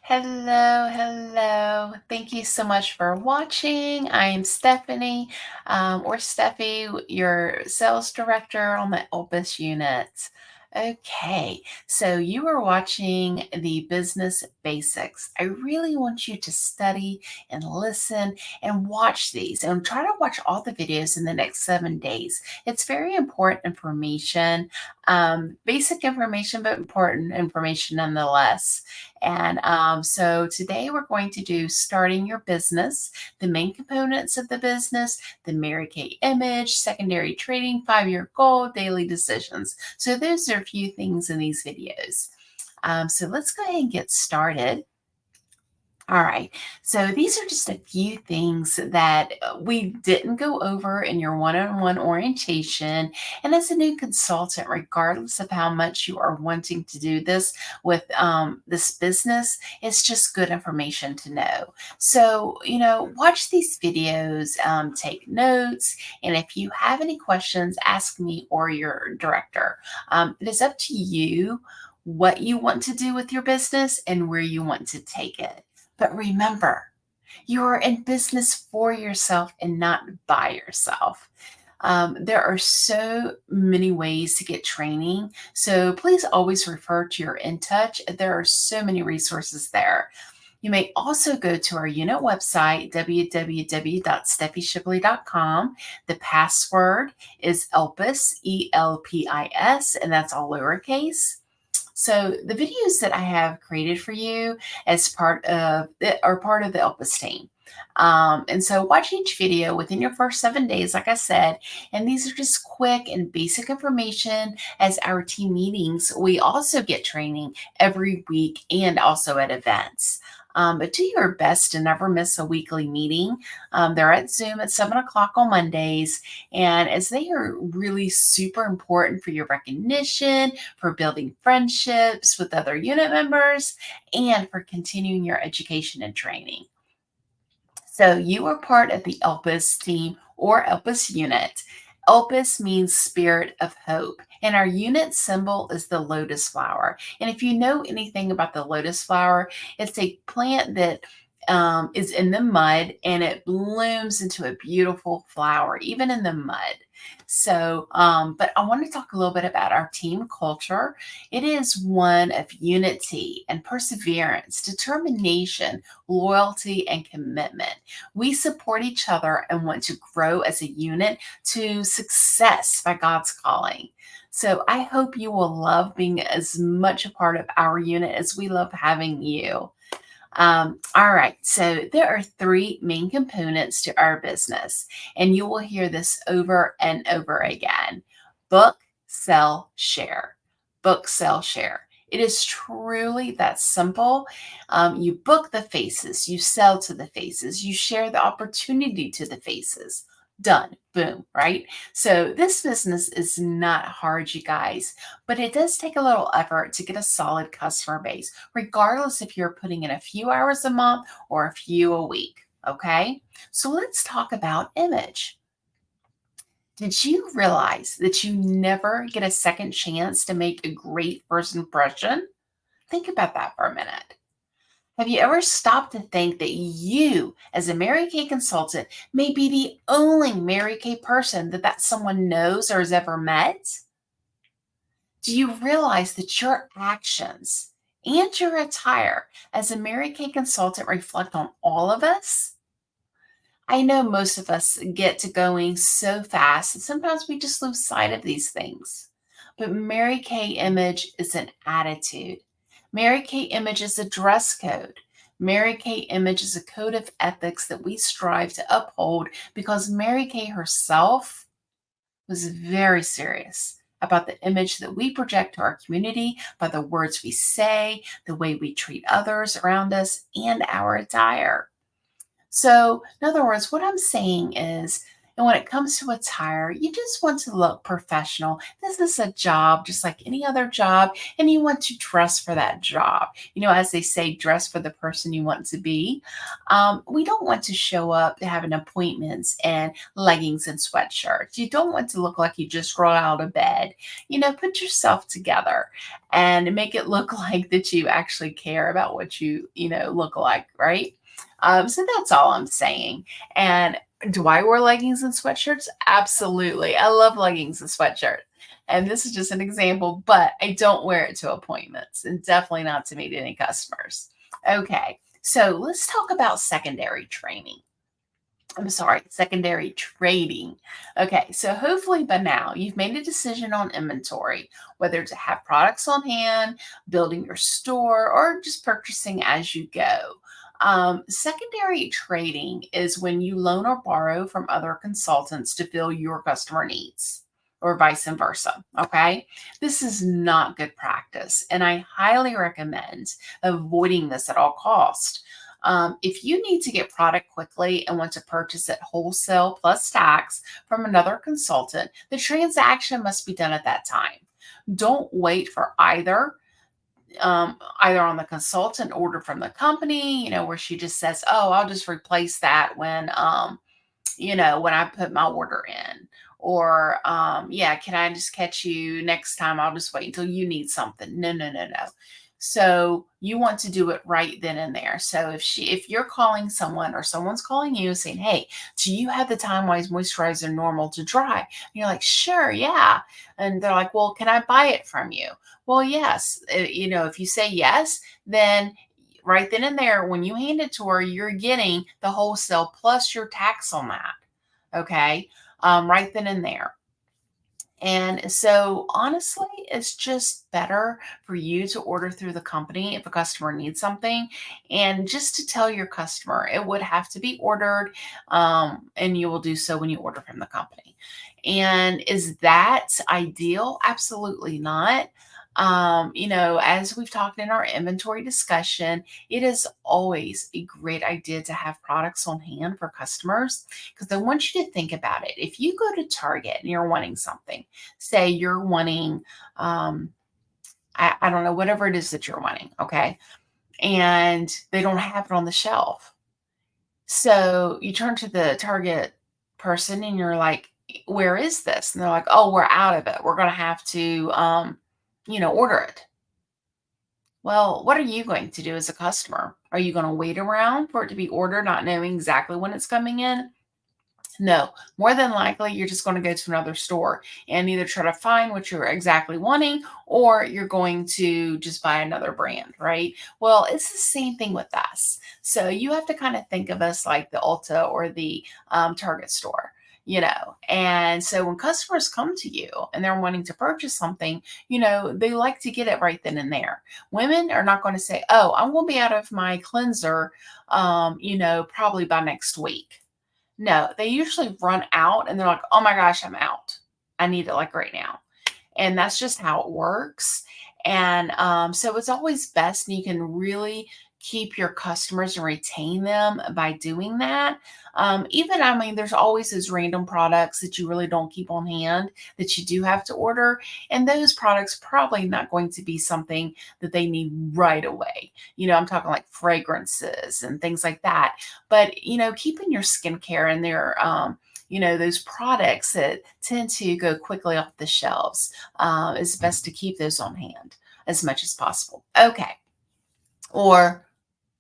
Hello, hello. Thank you so much for watching. I am Stephanie, or Steffi, your sales director on the Opus unit. Okay, so you are watching the business basics. I really want you to study and listen and watch these and try to watch all the videos in the next 7 days. It's very important information, basic information, but important information nonetheless. And so today we're going to do starting your business, the main components of the business, the Mary Kay image, secondary trading, 5-year goal, daily decisions. So those are a few things in these videos. So let's go ahead and get started. All right. So these are just a few things that we didn't go over in your one-on-one orientation. And as a new consultant, regardless of how much you are wanting to do this with this business, it's just good information to know. So, watch these videos, take notes, and if you have any questions, ask me or your director. It is up to you what you want to do with your business and where you want to take it. But remember, you are in business for yourself and not by yourself. There are so many ways to get training. So please always refer to your InTouch. There are so many resources there. You may also go to our unit website, www.steffishipley.com. The password is ELPIS, ELPIS, and that's all lowercase. So the videos that I have created for you as part of the Elpis team. And so watch each video within your first 7 days, like I said, and these are just quick and basic information. As our team meetings, we also get training every week and also at events. But do your best to never miss a weekly meeting. They're at Zoom at 7 o'clock on Mondays, and as they are really super important for your recognition, for building friendships with other unit members, and for continuing your education and training. So you are part of the ELPIS team or ELPIS unit. ELPIS means spirit of hope, and our unit symbol is the lotus flower. And if you know anything about the lotus flower, it's a plant that is in the mud and it blooms into a beautiful flower, even in the mud. So, but I want to talk a little bit about our team culture. It is one of unity and perseverance, determination, loyalty, and commitment. We support each other and want to grow as a unit to success by God's calling. So I hope you will love being as much a part of our unit as we love having you. All right, so there are 3 main components to our business, and you will hear this over and over again. Book, sell, share. Book, sell, share. It is truly that simple. You book the faces, you sell to the faces, you share the opportunity to the faces. Done. Boom, right? So this business is not hard, you guys, but it does take a little effort to get a solid customer base, regardless if you're putting in a few hours a month or a few a week. Okay, so let's talk about image. Did you realize that you never get a second chance to make a great first impression? Think about that for a minute. Have you ever stopped to think that you, as a Mary Kay consultant, may be the only Mary Kay person that someone knows or has ever met? Do you realize that your actions and your attire as a Mary Kay consultant reflect on all of us? I know most of us get to going so fast, and sometimes we just lose sight of these things. But Mary Kay image is an attitude. Mary Kay image is a dress code. Mary Kay image is a code of ethics that we strive to uphold because Mary Kay herself was very serious about the image that we project to our community by the words we say, the way we treat others around us, and our attire. So, in other words, what I'm saying is, And when it comes to attire, you just want to look professional. This is a job just like any other job, and you want to dress for that job. As they say, dress for the person you want to be. We don't want to show up to having appointments and leggings and sweatshirts. You don't want to look like you just rolled out of bed. Put yourself together and make it look like that you actually care about what you look like, right? So that's all I'm saying. And do I wear leggings and sweatshirts? Absolutely. I love leggings and sweatshirts. And this is just an example, but I don't wear it to appointments and definitely not to meet any customers. Okay, so let's talk about secondary training. I'm sorry, secondary trading. Okay, so hopefully by now you've made a decision on inventory, whether to have products on hand, building your store, or just purchasing as you go. Secondary trading is when you loan or borrow from other consultants to fill your customer needs. Or vice versa. Okay. This is not good practice, and I highly recommend avoiding this at all costs. If you need to get product quickly and want to purchase it wholesale plus tax from another consultant, the transaction must be done at that time. Don't wait for either on the consultant order from the company, where she just says, "Oh, I'll just replace that when I put my order in." Or, yeah, can I just catch you next time? I'll just wait until you need something. No, no, no, no. So you want to do it right then and there. So if you're calling someone or someone's calling you saying, "Hey, do you have the Time Wise moisturizer normal to dry?" And you're like, "Sure, yeah." And they're like, "Well, can I buy it from you?" Well, yes. If you say yes, then right then and there, when you hand it to her, you're getting the wholesale plus your tax on that. Okay. Right then and there. And so, honestly, it's just better for you to order through the company if a customer needs something, and just to tell your customer it would have to be ordered, and you will do so when you order from the company. And is that ideal? Absolutely not. As we've talked in our inventory discussion, it is always a great idea to have products on hand for customers, because I want you to think about it. If you go to Target and you're wanting something, say you're wanting, I don't know, whatever it is that you're wanting, okay? And they don't have it on the shelf. So you turn to the Target person and you're like, "Where is this?" And they're like, "Oh, we're out of it. We're going to have to, order it." Well, what are you going to do as a customer? Are you going to wait around for it to be ordered, not knowing exactly when it's coming in? No, more than likely, you're just going to go to another store and either try to find what you're exactly wanting, or you're going to just buy another brand, right? Well, it's the same thing with us. So you have to kind of think of us like the Ulta or the Target store. And so when customers come to you and they're wanting to purchase something, they like to get it right then and there. Women are not going to say, "Oh, I'm going to be out of my cleanser, probably by next week." No, they usually run out and they're like, "Oh my gosh, I'm out. I need it like right now." And that's just how it works. And so it's always best, and you can really keep your customers and retain them by doing that. I mean, there's always those random products that you really don't keep on hand that you do have to order. And those products probably not going to be something that they need right away. I'm talking like fragrances and things like that. But, keeping your skincare and those products that tend to go quickly off the shelves, it's best to keep those on hand as much as possible. Okay. Or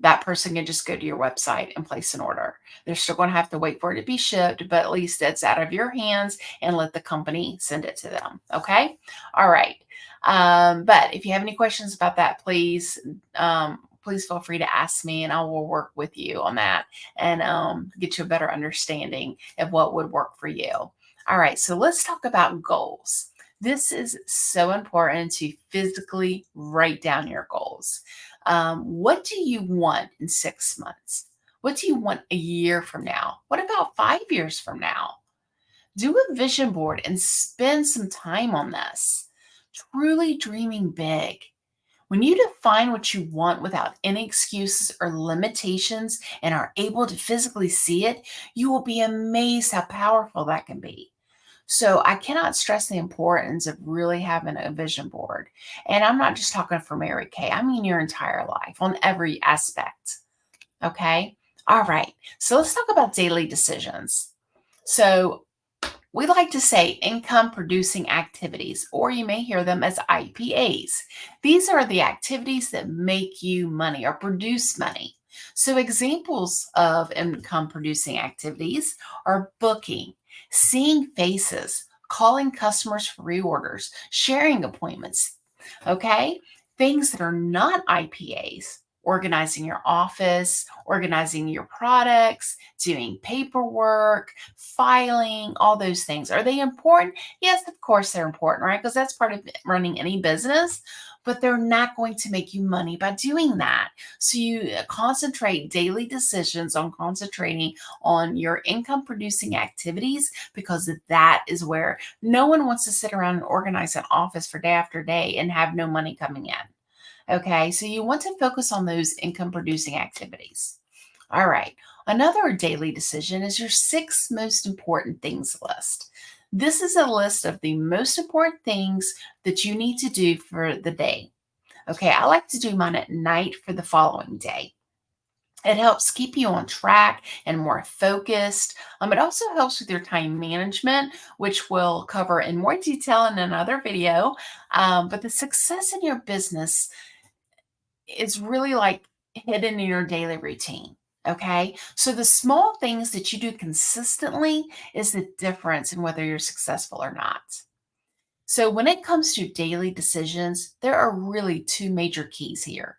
that person can just go to your website and place an order. They're still going to have to wait for it to be shipped, but at least it's out of your hands, and let the company send it to them. Okay. All right. But if you have any questions about that, please feel free to ask me, and I will work with you on that and get you a better understanding of what would work for you. All right. So let's talk about goals. This is so important to physically write down your goals. What do you want in 6 months? What do you want a year from now? What about 5 years from now? Do a vision board and spend some time on this. Truly dreaming big. When you define what you want without any excuses or limitations and are able to physically see it, you will be amazed how powerful that can be. So I cannot stress the importance of really having a vision board. And I'm not just talking for Mary Kay. I mean your entire life on every aspect. Okay? All right. So let's talk about daily decisions. So we like to say income producing activities, or you may hear them as IPAs. These are the activities that make you money or produce money. So examples of income producing activities are booking, seeing faces, calling customers for reorders, sharing appointments, okay? Things that are not IPAs, organizing your office, organizing your products, doing paperwork, filing, all those things. Are they important? Yes, of course they're important, right? Because that's part of running any business, but they're not going to make you money by doing that. So you concentrate daily decisions on concentrating on your income producing activities because that is where no one wants to sit around and organize an office for day after day and have no money coming in. Okay, so you want to focus on those income producing activities. All right, another daily decision is your 6 most important things list. This is a list of the most important things that you need to do for the day. Okay, I like to do mine at night for the following day. It helps keep you on track and more focused. It also helps with your time management, which we'll cover in more detail in another video. But the success in your business is really like hidden in your daily routine. Okay. So the small things that you do consistently is the difference in whether you're successful or not. So when it comes to daily decisions, there are really two major keys here: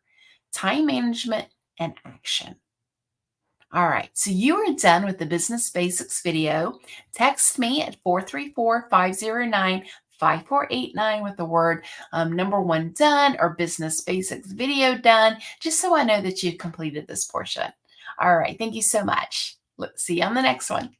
time management and action. All right, so you are done with the Business Basics video. Text me at 434-509-5489 with the word number 1 done or Business Basics video done, just so I know that you've completed this portion. All right, thank you so much. See you on the next one.